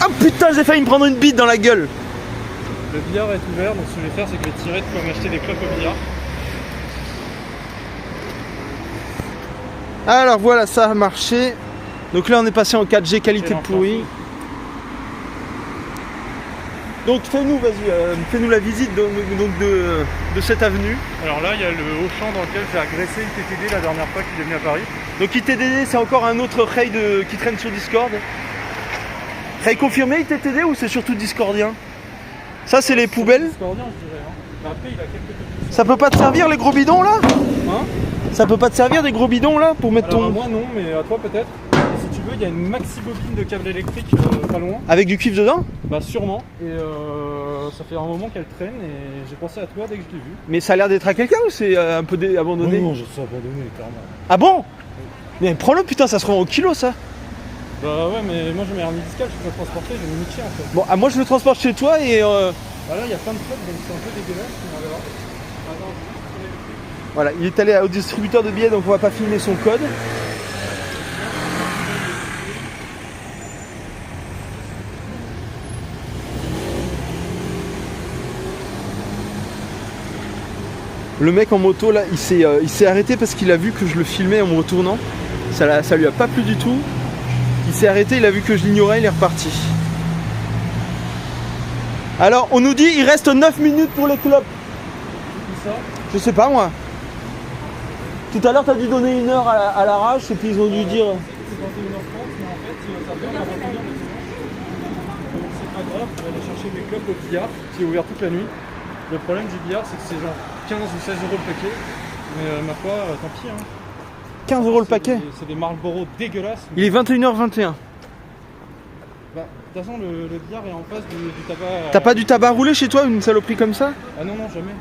Ah putain, j'ai failli me prendre une bite dans la gueule. Le billard est ouvert, donc ce que je vais faire, c'est que je vais tirer de quoi m'acheter des clopes au billard. Alors voilà, ça a marché. Donc là, on est passé en 4G qualité pourrie. Donc fais-nous, vas-y, fais-nous la visite de cette avenue. Alors là, il y a le Auchan dans lequel j'ai agressé ITTD la dernière fois qu'il est venu à Paris. Donc ITTD, c'est encore un autre raid qui traîne sur Discord. Raid confirmé ITTD ou c'est surtout discordien? Ça, c'est les poubelles. Discordien, je dirais. Hein. Mais après, il a quelques... Ça peut pas te servir les gros bidons là? Hein? Ça peut pas te servir des gros bidons là pour mettre Alors, ton... moi non, mais à toi peut-être. Si tu veux, il y a une maxi bobine de câble électrique pas loin. Avec du cuivre dedans? Bah sûrement. Et ça fait un moment qu'elle traîne et j'ai pensé à toi dès que je l'ai vue. Mais ça a l'air d'être à quelqu'un ou c'est un peu abandonné? Non, je sais abandonné, clairement. Ah bon? Mais prends-le putain, ça se rend au kilo ça. Bah ouais, mais moi j'ai mes hernies discales, je peux pas transporter, j'ai mes niquer en fait. Bon, moi je le transporte chez toi et... Bah là il y a plein de flottes donc c'est un peu dégueulasse, on va voir. Attends, Voilà, il est allé au distributeur de billets donc on va pas filmer son code. Le mec en moto là, il s'est arrêté parce qu'il a vu que je le filmais en me retournant. Ça lui a pas plu du tout. Il s'est arrêté, il a vu que je l'ignorais, il est reparti. Alors, on nous dit il reste 9 minutes pour les clopes. ça. Je sais pas moi. Tout à l'heure, t'as dû donner 1 heure à l'arrache et puis ils ont dû dire... C'est 21h30, mais en fait, ça fait à 21h. Donc c'est pas grave, je vais aller chercher mes clopes au billard, qui est ouvert toute la nuit. Le problème du billard, c'est que c'est genre 15 ou 16 euros le paquet. Mais ma foi, tant pis. Hein. 15 euros le paquet. C'est des Marlboro dégueulasses. Il est 21h21. Bah, de toute façon, le billard est en face du tabac. T'as pas du tabac roulé chez toi, une saloperie comme ça? Ah non, non, jamais.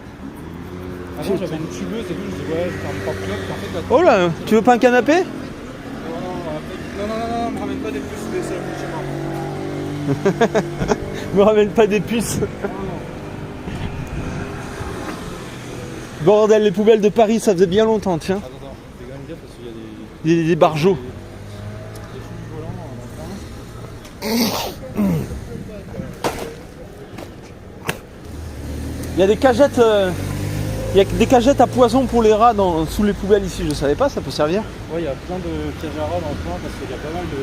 Ah non, j'avais une tubeuse et tout, je dis ouais, je vais faire une porte clope. En fait, Oh là, tu veux pas un canapé? Non, me ramène pas des puces, des chez moi. Me ramène pas des puces. Bordel, les poubelles de Paris, ça faisait bien longtemps, tiens. Attends, fais quand même gaffe parce qu'il y a Des barjots. Il y a des cagettes, des cagettes à poison pour les rats sous les poubelles ici. Je savais pas, ça peut servir. Ouais, il y a plein de cages à rats dans le coin parce qu'il y a pas mal de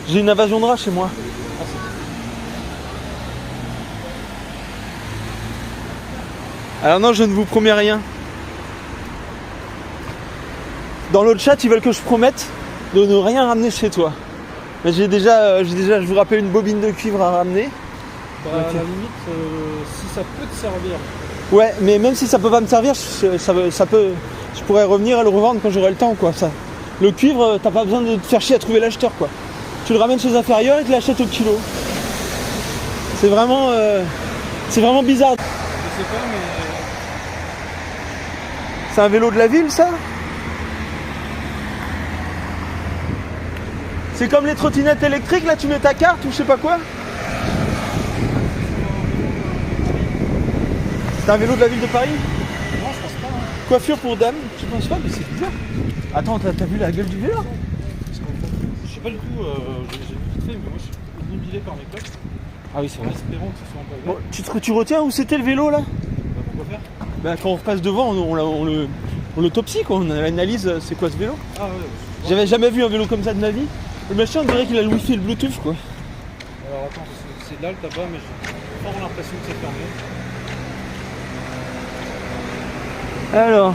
J'ai une invasion de rats chez moi. Alors non, je ne vous promets rien. Dans l'autre chat, ils veulent que je promette de ne rien ramener chez toi. Mais j'ai déjà, je vous rappelle, une bobine de cuivre à ramener. Bah, à la limite, si ça peut te servir. Ouais, mais même si ça peut pas me servir, je pourrais revenir et le revendre quand j'aurai le temps, quoi. Ça. Le cuivre, t'as pas besoin de te faire chier à trouver l'acheteur, quoi. Tu le ramènes chez Inférieur et tu l'achètes au kilo. C'est vraiment bizarre. Je sais pas, mais... C'est un vélo de la ville, ça? C'est comme les trottinettes électriques, là, tu mets ta carte ou je sais pas quoi? C'est un vélo de la ville de Paris? Non, je pense pas. Hein. Coiffure pour dame? Je pense pas, mais c'est bizarre. Attends, t'as vu la gueule du vélo? Je sais pas du tout, j'ai vite fait, mais moi je suis obnubilé par mes clopes. Ah oui, c'est En vrai. espérant que ce soit un peu vert. Bon, tu retiens où c'était le vélo, là? Bah, pourquoi faire? Bah, quand on repasse devant, on l'autopsie, quoi. On analyse c'est quoi ce vélo. Ah ouais. J'avais jamais vu un vélo comme ça de ma vie. Le machin, on dirait qu'il a le wifi et le bluetooth, quoi. Alors attends, c'est là le tabac, mais j'ai fort l'impression que c'est fermé. Alors.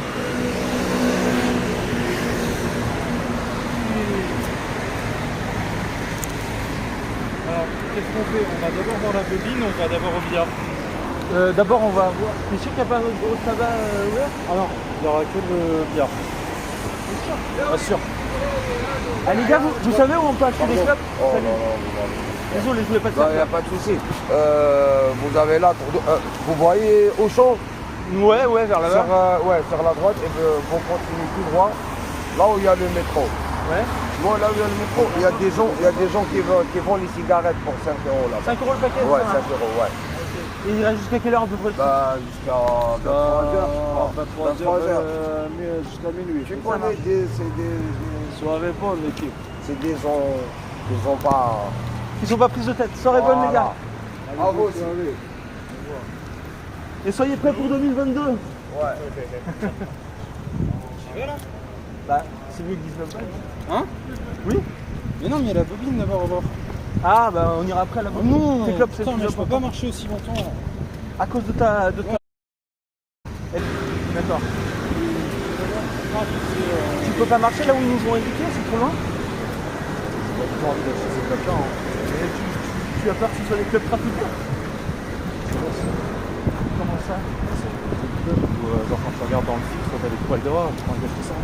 Alors, qu'est-ce qu'on fait? On va d'abord voir la bobine, on va d'abord au billard. D'abord, on va voir. T'es sûr qu'il n'y a pas un autre gros tabac ouvert? Ah non, il n'y aura que le billard. Bien sûr. Ah les gars, vous savez où on peut acheter des clopes? Oh non, non. Désolé, je voulais pas te Il n'y faire a pas de souci. Vous avez là, vous voyez Auchan Ouais, vers là-bas. sur la droite, et vous continuez tout droit, là où il y a le métro. Ouais. Moi, là où il y a le métro, il y a des gens qui vendent les cigarettes pour 5 € là. 5 euros le paquet? Ouais, ça, 5 €, ouais. Et il reste jusqu'à quelle heure à peu près? Bah, jusqu'à 23h. Jusqu'à minuit. Tu connais, c'est des Soit répondre l'équipe. c'est des gens Ils sont pas prises de tête. Soirée bonne les gars. Ah, vous aussi. Et soyez prêts pour 2022. Ouais. Tu veux là? Bah, c'est mieux que 19 balles. Hein? Oui. Mais non, mais il y a la bobine là-bas, au revoir. Ah, bah on ira après à la bobine. Non, Tes clopes, c'est attends, plus mais je peux important. pas marcher aussi longtemps. Là. À cause de ta... D'accord. Tu peux pas marcher là où ils nous ont indiqué, c'est trop loin. Tu as peur que ce soit des clubs trafiquants? Comment ça? Genre quand tu regardes dans le filtre, t'as des poils de rat, tu prends gaffe ça.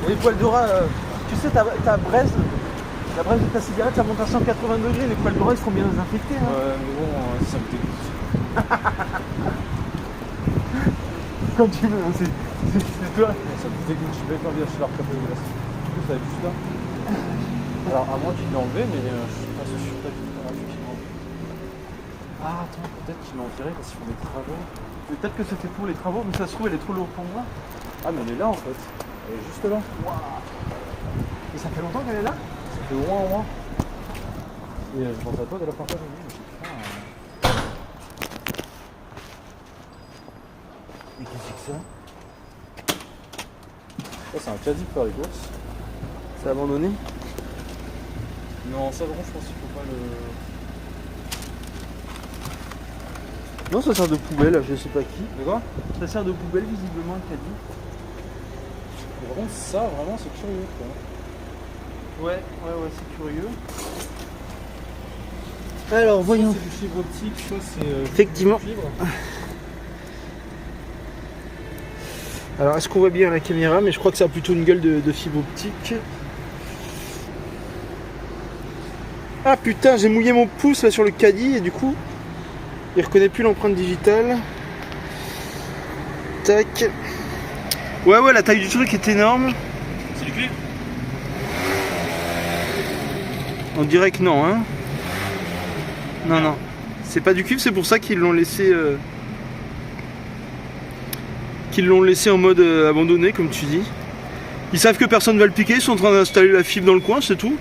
Les poils de rat, tu sais, ta braise, la braise de ta cigarette, ça monte à 180 degrés, les poils de rat ils seront bien désinfectés. Hein. Ouais, mais bon, ça me dégoûte. Quand tu veux, hein, c'est toi. Ça me dégoûte, je vais pas bien chez l'arc à glace. Du coup, ça va être juste là. Alors, à moins qu'il l'ait enlevé, mais je suis pas sûr pas du tout qu'il l'ait enlevé. Ah, attends, peut-être qu'il l'a enterré parce qu'ils font des travaux. Peut-être que c'était pour les travaux, mais ça se trouve, elle est trop lourde pour moi. Ah, mais elle est là en fait. Elle est juste là. Et ça fait longtemps qu'elle est là? Ça fait au moins. Et je pense à toi dès la première fois que j'ai vu, je me suis dit, putain. Mais qu'est-ce que c'est que ça? Ça, c'est un caddie pour faire les courses. C'est abandonné? Non, ça, vraiment, je pense qu'il faut pas le. Non, ça sert de poubelle, je sais pas qui. De quoi? Ça sert de poubelle, visiblement, le caddie. Mais par contre, ça, vraiment, c'est curieux, quoi. Ouais, c'est curieux. Alors, voyons. Soit c'est du fibre optique, soit c'est. Effectivement. Du fibre. Alors, est-ce qu'on voit bien la caméra? Mais je crois que ça a plutôt une gueule de fibre optique. Ah putain, j'ai mouillé mon pouce là sur le caddie et du coup, il reconnaît plus l'empreinte digitale. Tac. Ouais, la taille du truc est énorme. C'est du cuivre? On dirait que non, hein. Non. C'est pas du cuivre, c'est pour ça qu'ils l'ont laissé... en mode abandonné, comme tu dis. Ils savent que personne ne va le piquer, ils sont en train d'installer la fibre dans le coin, c'est tout.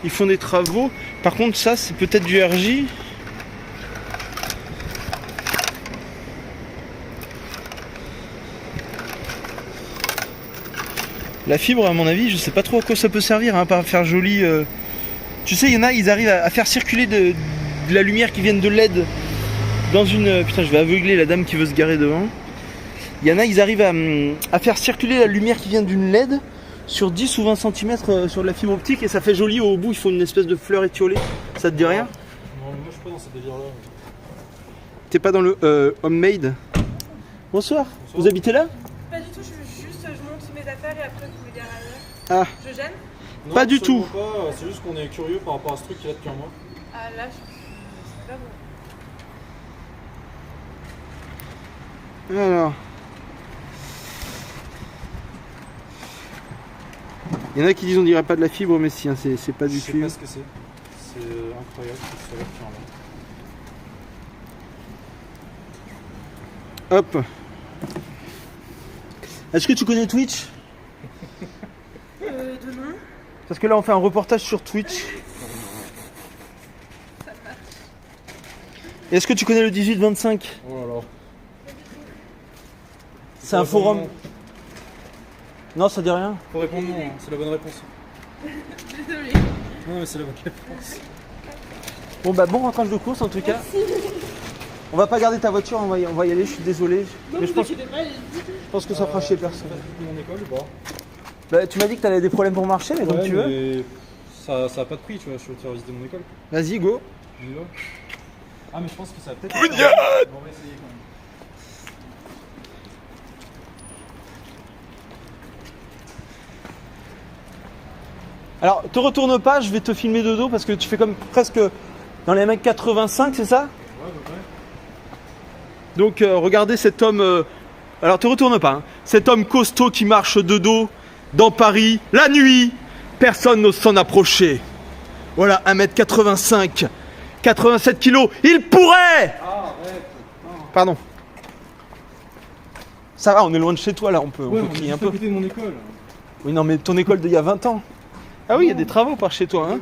Ils font des travaux. Par contre, ça, c'est peut-être du RJ. La fibre, à mon avis, je sais pas trop à quoi ça peut servir, hein, à part faire joli. Tu sais, il y en a, ils arrivent à faire circuler de la lumière qui vient de LED dans une... Putain, je vais aveugler la dame qui veut se garer devant. Il y en a, ils arrivent à faire circuler la lumière qui vient d'une LED sur 10 ou 20 cm sur de la fibre optique et ça fait joli au bout, il faut une espèce de fleur étiolée. Ça te dit rien? Non, moi je suis pas dans ce délire-là. T'es pas dans le homemade? Bonsoir. Vous habitez là? Pas du tout, je monte mes affaires et après je vous gare ailleurs. Ah, Je gêne? Non, pas du tout. Pas. C'est juste qu'on est curieux par rapport à ce truc qu'il y a depuis un mois. Ah là, c'est pas bon. alors. Il y en a qui disent on dirait pas de la fibre, mais si, hein, c'est pas du Je sais cuivre. pas ce que c'est. C'est incroyable que ce soit là depuis un mois. Hop. Est-ce que tu connais Twitch? De nom? Parce que là on fait un reportage sur Twitch. Est-ce que tu connais le 18-25? Oh là là. C'est un forum. Non, ça dit rien. Faut répondre non, hein. C'est la bonne réponse. Désolée. Non, mais c'est la bonne réponse. Bon bah bon rentrage de course en tout cas. On va pas garder ta voiture, on va y aller, je suis désolé. Non, Mais vous inquiétez pas, je pense que ça fera chier personne. Tu fais mon école ou pas? Bah, tu m'as dit que t'avais des problèmes pour marcher, mais donc tu veux. Mais ça a pas de prix, tu vois, je veux te faire visiter mon école. Vas-y, go. J'y vais. Ah, mais je pense que ça va peut-être. On va essayer quand même. Alors, te retourne pas, je vais te filmer de dos parce que tu fais comme presque dans les mecs 85, c'est ça? Ouais, à peu près. Donc, regardez cet homme. Alors, te retourne pas. Hein. Cet homme costaud qui marche de dos dans Paris, la nuit. Personne n'ose s'en approcher. Voilà, 1m85, 87 kilos. Il pourrait. Ah, arrête. Pardon. Ça va, on est loin de chez toi là, on peut Ouais, on est crier un juste à peu. côté de mon école. Oui, non, mais ton école d'il y a 20 ans. Ah oui, il y a des travaux par chez toi. Hein.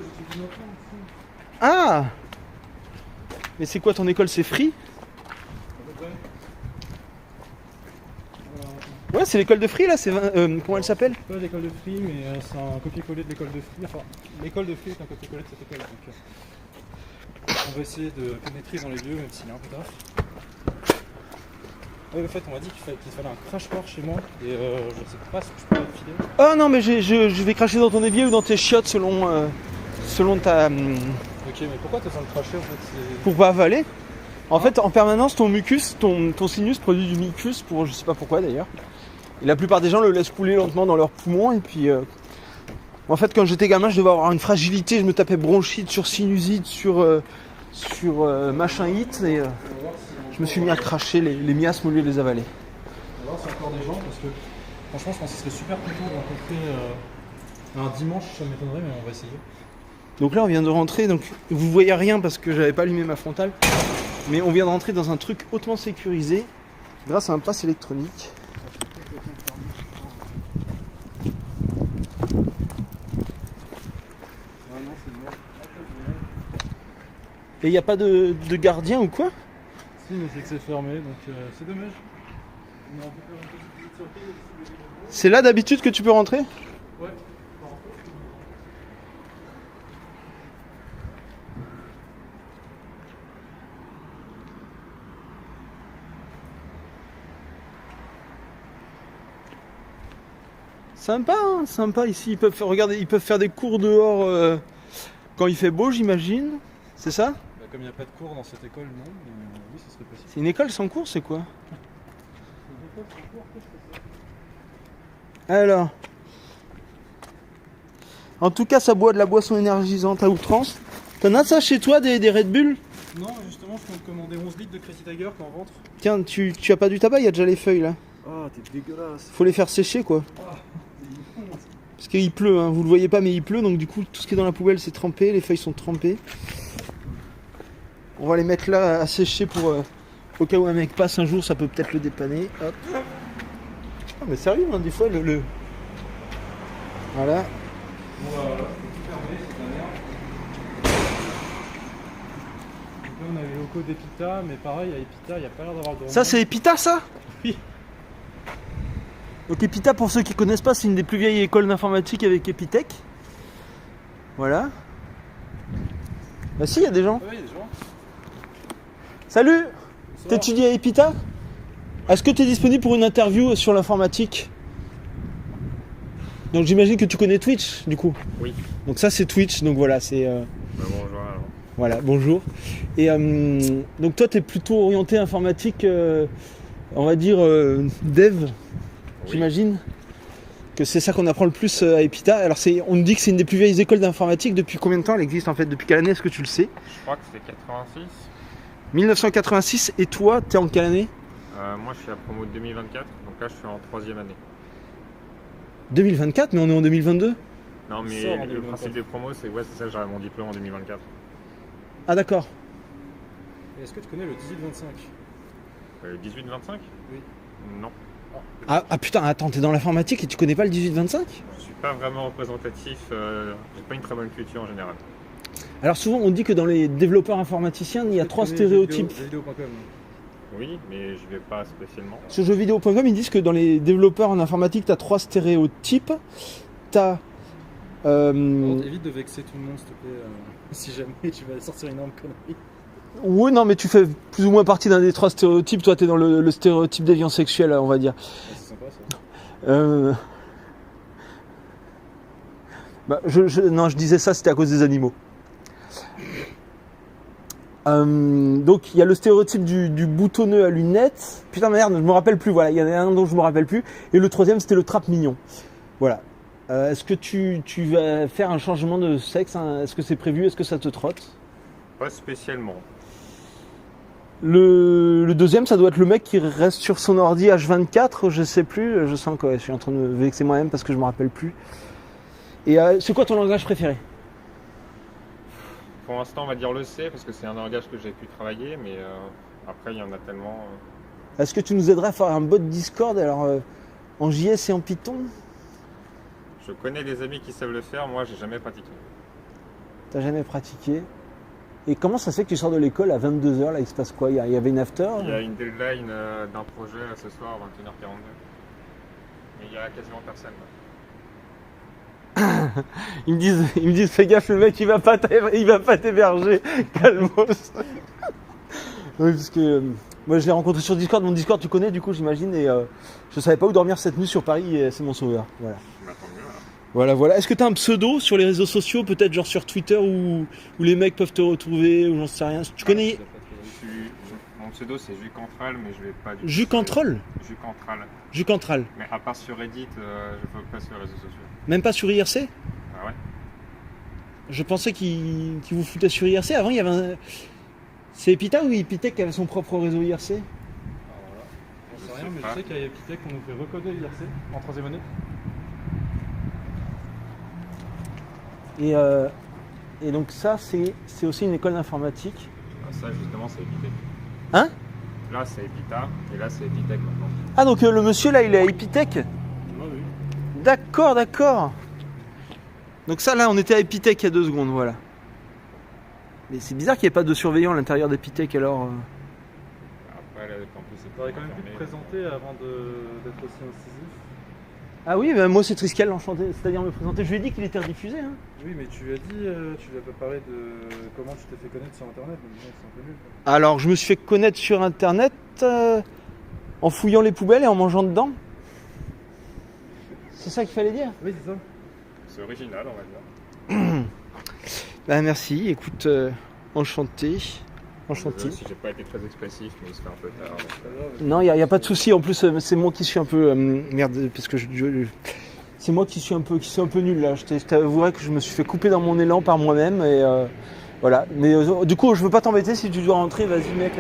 Ah! Mais c'est quoi ton école, c'est Free? Ouais, c'est l'école de Free là, comment elle s'appelle? C'est pas l'école de Free, mais c'est un copier-coller de l'école de Free. Enfin, l'école de Free est un copier-coller de cette école. Donc, on va essayer de pénétrer dans les lieux, même s'il est un peu tard. Ouais, en fait, on m'a dit qu'il fallait un crash bar chez moi, et je sais pas si je peux le filer. Oh non, mais je vais cracher dans ton évier ou dans tes chiottes selon ta. Ok, mais pourquoi t'as besoin de cracher en fait? Pour pas avaler. En fait, en permanence, ton mucus, ton sinus produit du mucus pour je sais pas pourquoi d'ailleurs. Et la plupart des gens le laissent couler lentement dans leurs poumons. Et puis, en fait, quand j'étais gamin, je devais avoir une fragilité. Je me tapais bronchite sur sinusite, sur machin hit. Et je me suis mis à cracher les miasmes au lieu de les avaler. On va voir s'il y a encore des gens, parce que franchement, je pense que ce serait super content de rencontrer un dimanche, ça m'étonnerait, mais on va essayer. Donc là, on vient de rentrer. Donc, vous voyez rien parce que j'avais pas allumé ma frontale. Mais on vient de rentrer dans un truc hautement sécurisé grâce à un pass électronique. Et il n'y a pas de gardien ou quoi? Si, mais c'est que c'est fermé, donc c'est dommage. On aurait pu faire une petite visite surprise. C'est là d'habitude que tu peux rentrer? Ouais. Sympa, hein, sympa ici. Ils peuvent faire des cours dehors quand il fait beau, j'imagine. C'est ça? Bah, comme il n'y a pas de cours dans cette école, non, mais oui, ça serait possible. C'est une école sans cours, c'est quoi? Alors. En tout cas, ça boit de la boisson énergisante à outrance. T'en as ça chez toi, des Red Bull? Non, justement, je compte commander 11 litres de Crazy Tiger quand on rentre. Tiens, tu as pas du tabac, il y a déjà les feuilles là. Ah, t'es dégueulasse. Faut les faire sécher quoi. Parce qu'il pleut, hein. Vous le voyez pas mais il pleut, donc du coup tout ce qui est dans la poubelle c'est trempé, les feuilles sont trempées. On va les mettre là à sécher pour au cas où un mec passe un jour, ça peut peut-être le dépanner. Hop. Ah, mais sérieux, hein, des fois le... Voilà. Bon, tout fermé, c'est de la merde. Donc là, on a les locaux d'Epita, mais pareil, à Epita, il n'y a pas l'air d'avoir de... Ça c'est Epita ça? Oui. Donc Epita, pour ceux qui connaissent pas, c'est une des plus vieilles écoles d'informatique avec Epitech. Voilà. Bah si, il y a des gens. Ah oui, il y a des gens. Salut! T'étudies à Epita? Est-ce que tu es disponible pour une interview sur l'informatique? Donc j'imagine que tu connais Twitch du coup. Oui. Donc ça c'est Twitch, donc voilà, c'est... Bonjour alors. Voilà, bonjour. Et donc toi tu es plutôt orienté informatique, on va dire dev, Oui. j'imagine que c'est ça qu'on apprend le plus à Epita. Alors on nous dit que c'est une des plus vieilles écoles d'informatique. Depuis combien de temps elle existe en fait? Depuis quelle année est-ce que tu le sais? Je crois que c'est 86. 1986, et toi t'es en quelle année? Moi je suis à promo de 2024, donc là je suis en 3e année. 2024, mais on est en 2022. Non mais sort en le 2024. principe des promos c'est c'est ça, j'aurai mon diplôme en 2024. Ah d'accord. Et est-ce que tu connais le 1825? 18-25? Oui. Non. Ah putain, attends, t'es dans l'informatique et tu connais pas le 18-25? Je suis pas vraiment représentatif, j'ai pas une très bonne culture en général. Alors souvent on dit que dans les développeurs informaticiens, il y a Est-ce que 3 tu connais stéréotypes. jeuxvideo.com? Oui, mais je vais pas spécialement. Sur jeuxvideo.com, ils disent que dans les développeurs en informatique, tu as 3 stéréotypes. Tu as... Évite de vexer tout le monde, s'il te plaît, si jamais tu vas sortir une énorme connerie. Oui, non, mais tu fais plus ou moins partie d'un des 3 stéréotypes. Toi, tu es dans le stéréotype déviant sexuel, on va dire. Ouais, c'est sympa ça. Non, je disais ça, c'était à cause des animaux. Donc il y a le stéréotype du boutonneux à lunettes. Putain merde, je me rappelle plus. Voilà, il y en a un dont je me rappelle plus. Et le troisième c'était le trappe mignon. Voilà. Est-ce que tu vas faire un changement de sexe, hein? Est-ce que c'est prévu? Est-ce que ça te trotte? Pas spécialement. Le deuxième, ça doit être le mec qui reste sur son ordi H24. Je sais plus. Je sens que je suis en train de me vexer moi-même parce que je me rappelle plus. Et c'est quoi ton langage préféré? Pour l'instant on va dire le C parce que c'est un langage que j'ai pu travailler, mais après il y en a tellement. Est-ce que tu nous aiderais à faire un bot Discord alors en JS et en Python? Je connais des amis qui savent le faire, moi j'ai jamais pratiqué. T'as jamais pratiqué? Et comment ça se fait que tu sors de l'école à 22h, là, il se passe quoi? Il y avait une after? Il y a une deadline d'un projet ce soir à 21h42. Mais il y a quasiment personne là. Ils me disent, fais gaffe, le mec, il va pas t'héberger, calmos. Oui, parce que moi, je l'ai rencontré sur Discord. Mon Discord, tu connais, du coup, j'imagine, et je savais pas où dormir cette nuit sur Paris, et c'est mon sauveur. Voilà. Bah, tant mieux, là. Voilà. Est-ce que t'as un pseudo sur les réseaux sociaux, peut-être genre sur Twitter, où les mecs peuvent te retrouver, ou j'en sais rien? Tu connais Mon pseudo c'est Jucantral, mais je vais pas du Jucantral? Jucantral. Mais à part sur Reddit, je ne peux pas sur les réseaux sociaux. Même pas sur IRC? Ah ouais. Je pensais qu'il vous foutait sur IRC. Avant, il y avait un... C'est Epita ou Epitech qui avait son propre réseau IRC? Alors là, j'en sais rien, mais je sais qu'à Epitech, on nous fait recoder l'IRC en 3ème année. Et donc ça, c'est aussi une école d'informatique. Ah, ça, justement, c'est Epitech. Hein? Là, c'est Epita, et là, c'est Epitech maintenant. Ah, donc le monsieur là, il est à Epitech? Ah oui. D'accord. Donc ça, là, on était à Epitech il y a 2 secondes, voilà. Mais c'est bizarre qu'il n'y ait pas de surveillant à l'intérieur d'Epitech, alors... Après, le campus est T'aurais quand même pu te fermé. présenter avant d'être aussi incisif. Ah oui, bah, moi c'est Triskel, enchanté, c'est-à-dire me présenter. Je lui ai dit qu'il était rediffusé, hein. Oui, mais tu lui as dit, tu lui as pas parlé de comment tu t'es fait connaître sur internet, donc bon, c'est un peu nul. Quoi. Alors, je me suis fait connaître sur internet en fouillant les poubelles et en mangeant dedans. C'est ça qu'il fallait dire? Oui, c'est ça. C'est original, on va dire. Bah merci, écoute, enchanté. Désolé si j'ai pas été très expressif, mais il se fait un peu tard. Donc, Non, il n'y a pas de souci. En plus, c'est moi qui suis un peu... merde, parce que c'est moi qui suis un peu nul là. Je t'avouerai que je me suis fait couper dans mon élan par moi-même. Et voilà. Mais du coup, je veux pas t'embêter. Si tu dois rentrer, vas-y mec.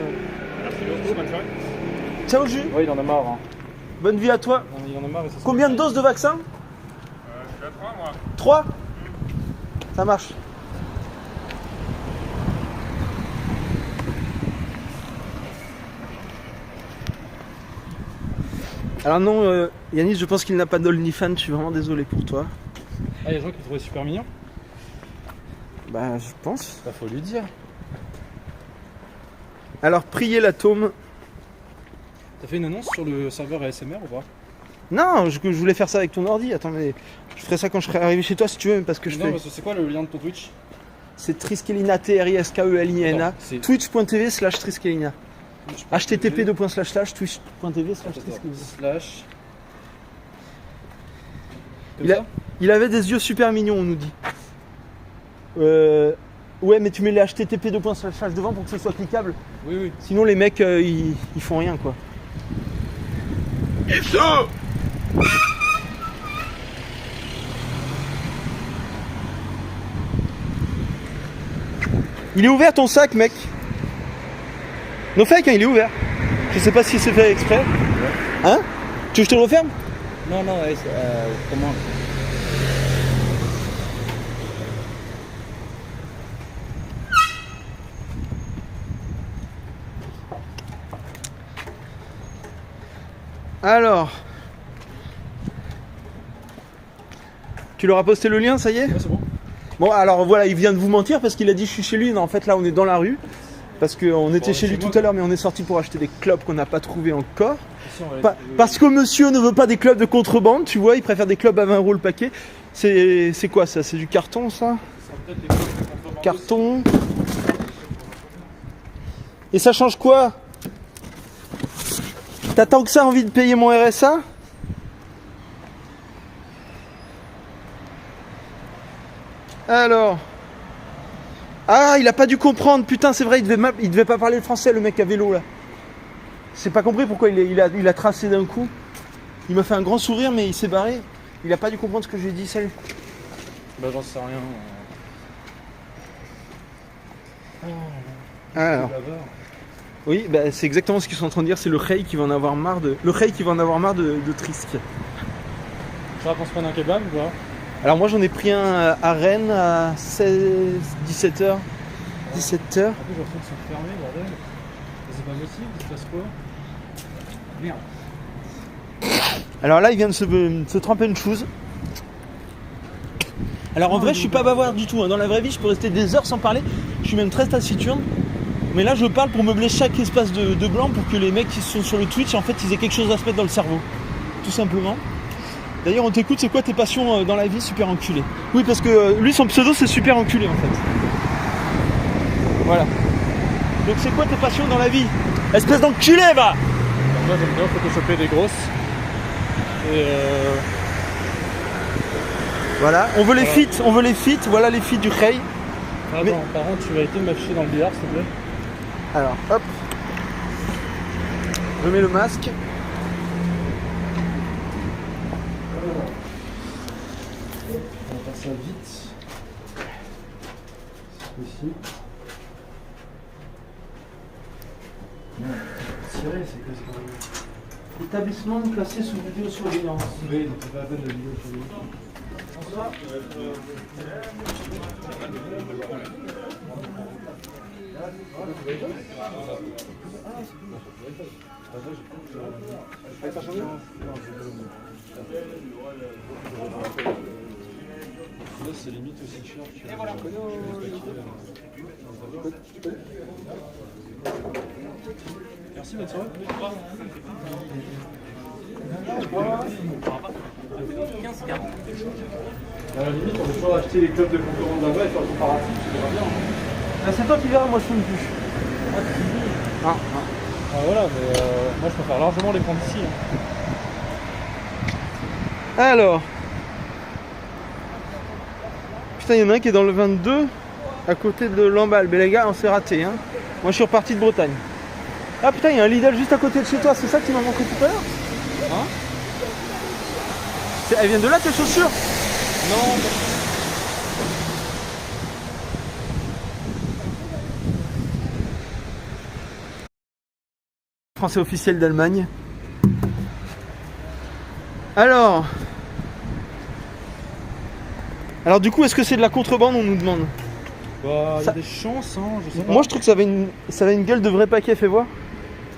merci beaucoup, bonne soirée. Ciao Jus. Ouais, il en a marre. Hein. Bonne vie à toi. Il en a marre et ça se Combien de doses de vaccin? Je suis à 3 moi. 3? Ça marche. Alors non, Yanis, je pense qu'il n'a pas d'OnlyFans, je suis vraiment désolé pour toi. Ah, il y a des gens qui le trouvaient super mignon. Bah, je pense. Bah, faut lui dire. Alors, priez l'atome. T'as fait une annonce sur le serveur ASMR ou pas? Non, je voulais faire ça avec ton ordi. Attends, mais je ferai ça quand je serai arrivé chez toi si tu veux, parce que je Non, fais... parce que c'est quoi le lien de ton Twitch? C'est Triskelina, Triskelina, Attends, c'est- twitch.tv/Triskelina. http://twitch.tv/Triskelina. Slash. Comme Il a- ça? Il avait des yeux super mignons, on nous dit. Ouais, mais tu mets les http devant pour que ce soit cliquable. Oui, oui. Sinon, les mecs, ils font rien, quoi. Il est ouvert ton sac, mec. No fake, hein, il est ouvert. Je sais pas si c'est fait exprès. Hein? Tu veux que je te le referme? Non, non, comment? Alors. Tu leur as posté le lien, ça y est? Ouais, c'est bon. Bon, alors voilà, il vient de vous mentir parce qu'il a dit je suis chez lui. Non, en fait, là, on est dans la rue. Parce qu'on était chez lui chez moi, tout à l'heure, mais on est sorti pour acheter des clopes qu'on n'a pas trouvées encore. Ici, on va Parce que monsieur ne veut pas des clubs de contrebande, tu vois, il préfère des clubs à 20 € le paquet. C'est quoi ça? C'est du carton, ça? Carton. Et ça change quoi? T'as tant que ça envie de payer mon RSA? Alors. Ah, il a pas dû comprendre, putain, c'est vrai, il devait pas parler le français, le mec à vélo là. J'ai pas compris pourquoi il a tracé d'un coup. Il m'a fait un grand sourire, mais il s'est barré. Il a pas dû comprendre ce que j'ai dit, salut. Bah, j'en sais rien. Alors. Oui, bah, c'est exactement ce qu'ils sont en train de dire, c'est le Rey qui va en avoir marre de. Le Rey qui va en avoir marre de Trisk. Ça va qu'on se prenne un kebab ou quoi? Alors moi j'en ai pris un à Rennes à 17h. 17h. Après, j'ai l'impression qu'ils sont fermés, bordel. C'est pas possible, il se passe quoi? Merde. Alors là il vient de se tremper une chose. Alors en vrai je suis pas bavard du tout, hein. Dans la vraie vie je peux rester des heures sans parler. Je suis même très taciturne. Mais là, je parle pour meubler chaque espace de blanc pour que les mecs qui sont sur le Twitch, en fait, ils aient quelque chose à se mettre dans le cerveau. Tout simplement. D'ailleurs, on t'écoute, c'est quoi tes passions dans la vie, super enculé? Oui, parce que lui, son pseudo, c'est super enculé, en fait. Voilà. Donc, c'est quoi tes passions dans la vie? Espèce d'enculé, va! Moi j'aime bien photoshopper des grosses. Et Voilà. On veut les feats, voilà les feats du Rey. Attends, Mais- par contre, tu vas arrêter de m'afficher dans le billard, s'il te plaît. Alors, hop. Je mets le masque. On va faire ça vite. Ici. Tirer, c'est quoi ce bordel? Établissement placé sous vidéosurveillance. Oui, donc c'est pas la peine de vidéo sur lui. Là, c'est limite aussi cher que... Merci, bonne soirée. À la limite, on peut toujours acheter les clubs de concurrents de là-bas et faire le comparatif, c'est bien. Hein. Ah, c'est toi qui verras, moi je fume plus. Ah, voilà, mais moi je préfère largement les prendre ici. Hein. Alors. Putain, il y en a un qui est dans le 22, à côté de Lamballe. Mais les gars, on s'est raté. Hein. Moi je suis reparti de Bretagne. Ah putain, il y a un Lidl juste à côté de chez toi, c'est ça qui m'a montré tout à l'heure? Hein? Elles viennent de là tes chaussures? Non, Français officiel d'Allemagne. Alors du coup, est-ce que c'est de la contrebande, on nous demande? bah, il y Ça- a des chances, hein, je sais pas. Moi je trouve que ça avait une gueule de vrai paquet, fais voir.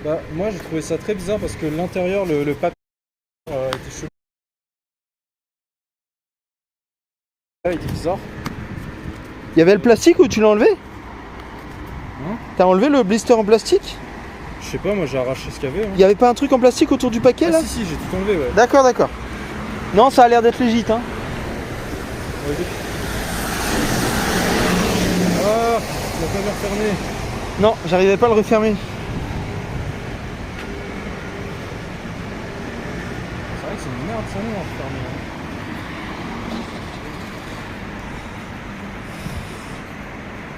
Bah, moi j'ai trouvé ça très bizarre parce que l'intérieur, le papier était chelou. Il était bizarre. Il y avait le plastique ou tu l'as enlevé? Hein? T'as enlevé le blister en plastique? Je sais pas, moi j'ai arraché ce qu'il y avait. Hein. Il y avait pas un truc en plastique autour du paquet là? Ah, si, j'ai tout enlevé, ouais. D'accord. Non, ça a l'air d'être légit, hein. Ah, on a pas bien refermé. Non, j'arrivais pas à le refermer. C'est vrai que c'est une merde, ça, non, refermé.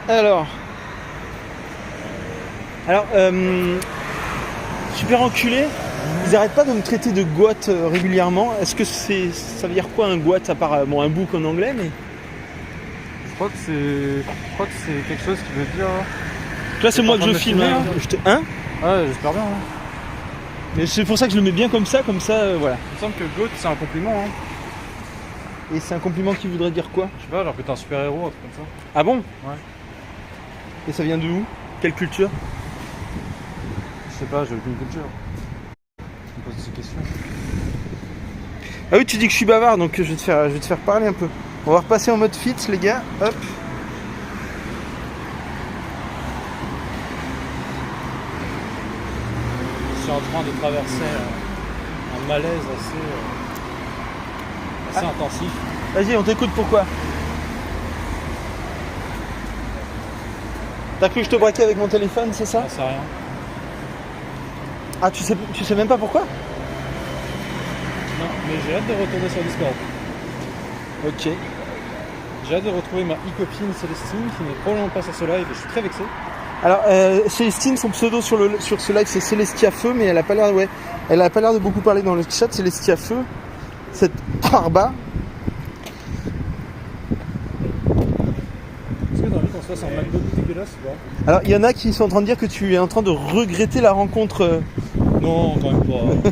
Alors, super enculé, ils arrêtent pas de me traiter de goat régulièrement. Est-ce que ça veut dire quoi un goat à part un bouc en anglais, mais Je crois que c'est quelque chose qui veut dire. là c'est moi en que train je de filme. filmer, Hein. hein Ouais, j'espère bien. Hein. Mais c'est pour ça que je le mets bien comme ça, voilà. Il me semble que goat c'est un compliment. Hein. Et c'est un compliment qui voudrait dire quoi? Je sais pas, genre que t'es un super héros, un truc comme ça. Ah bon? Ouais. Et ça vient de où? Quelle culture? Je sais pas, j'ai aucune culture. Je me pose ces questions. Ah oui, tu dis que je suis bavard, donc je vais te faire parler un peu. On va repasser en mode fit, les gars. Hop. Je suis en train de traverser un malaise assez intensif. Vas-y, on t'écoute, pourquoi? T'as cru que je te braquais avec mon téléphone, c'est ça? J'en sais rien. Ah, tu sais même pas pourquoi? Non, mais j'ai hâte de retourner sur Discord. Ok. J'ai hâte de retrouver ma e-copine Célestine qui n'est probablement pas sur ce live et je suis très vexé. Alors, Célestine, son pseudo sur ce live, c'est Célestia Feu, mais elle a pas l'air, elle a pas l'air de beaucoup parler dans le chat. Célestia Feu, cette barba. Est-ce que t'as envie qu'on se fasse un McDo dégueulasse ou pas? Alors, il y en a qui sont en train de dire que tu es en train de regretter la rencontre. Non, quand même pas.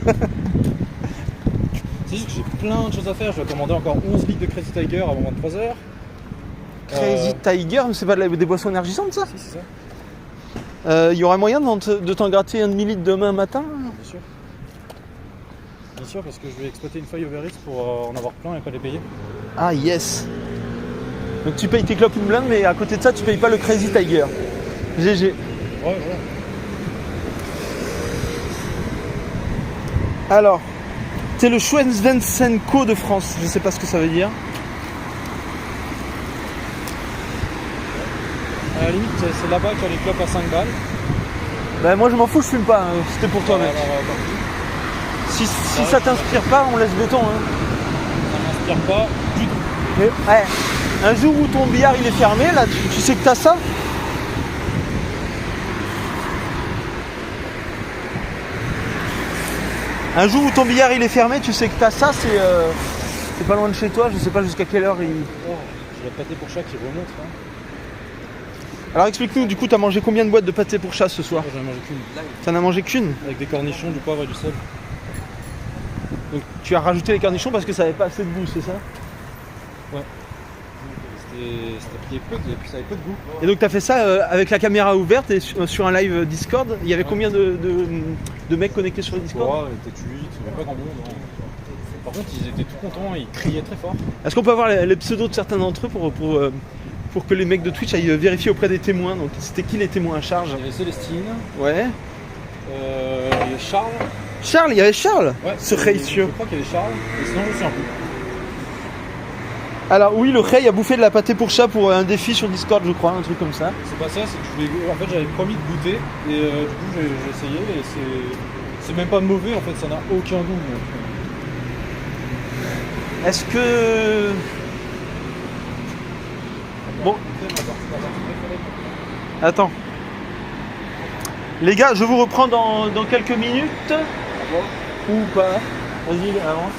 C'est juste que j'ai plein de choses à faire. Je dois commander encore 11 litres de Crazy Tiger avant 23h. Crazy Tiger, mais c'est pas des boissons énergisantes, ça? Si, c'est ça, Il y aura moyen de t'en gratter un demi-litre demain matin? bien sûr. Bien sûr, parce que je vais exploiter une feuille Uber Eats pour en avoir plein et pas les payer. Ah, yes. Donc tu payes tes clopes une blinde, mais à côté de ça, tu payes pas le Crazy Tiger. GG. Ouais, voilà. Alors, c'est le Schwenzwensenko de France. Je sais pas ce que ça veut dire. À la limite, c'est là-bas qu'il y a les clopes à 5 balles. Ben moi je m'en fous, je fume pas. C'était pour toi, mec. Si ça t'inspire pas, on laisse béton. Hein. Ça m'inspire pas du tout. Mais, ouais, un jour où ton billard il est fermé, là, tu sais que t'as ça. Un jour où ton billard il est fermé, tu sais que t'as ça, c'est pas loin de chez toi, je sais pas jusqu'à quelle heure il. Oh, j'ai la pâté pour chat qui remonte. Hein. Alors explique-nous, du coup t'as mangé combien de boîtes de pâté pour chat ce soir? J'en ai mangé qu'une. T'en as mangé qu'une? Avec des cornichons, du poivre et du sel. Donc tu as rajouté les cornichons parce que ça avait pas assez de goût, c'est ça? Ouais. C'était ça avait peu de goût. Et donc t'as fait ça avec la caméra ouverte et sur un live Discord. Il y avait combien de mecs connectés sur le Discord? Ouais, peut-être 8, il n'y avait pas grand monde. Hein. Par contre, ils étaient tout contents, ils criaient très fort. Est-ce qu'on peut avoir les pseudos de certains d'entre eux pour que les mecs de Twitch aillent vérifier auprès des témoins? Donc c'était qui les témoins à charge? Il y avait Célestine, Ouais. il y a Charles. Charles, il y avait Charles, Ouais, ce Raycio. Je crois qu'il y avait Charles, et sinon je me souviens plus. Alors oui, le Ray a bouffé de la pâté pour chat pour un défi sur Discord, je crois, un truc comme ça. C'est pas ça, c'est que je voulais... En fait, j'avais promis de goûter, et du coup j'ai essayé, et c'est même pas mauvais, en fait, ça n'a aucun goût. Est-ce que... Bon, attends. Les gars, je vous reprends dans quelques minutes. Ou pas. Vas-y, avance.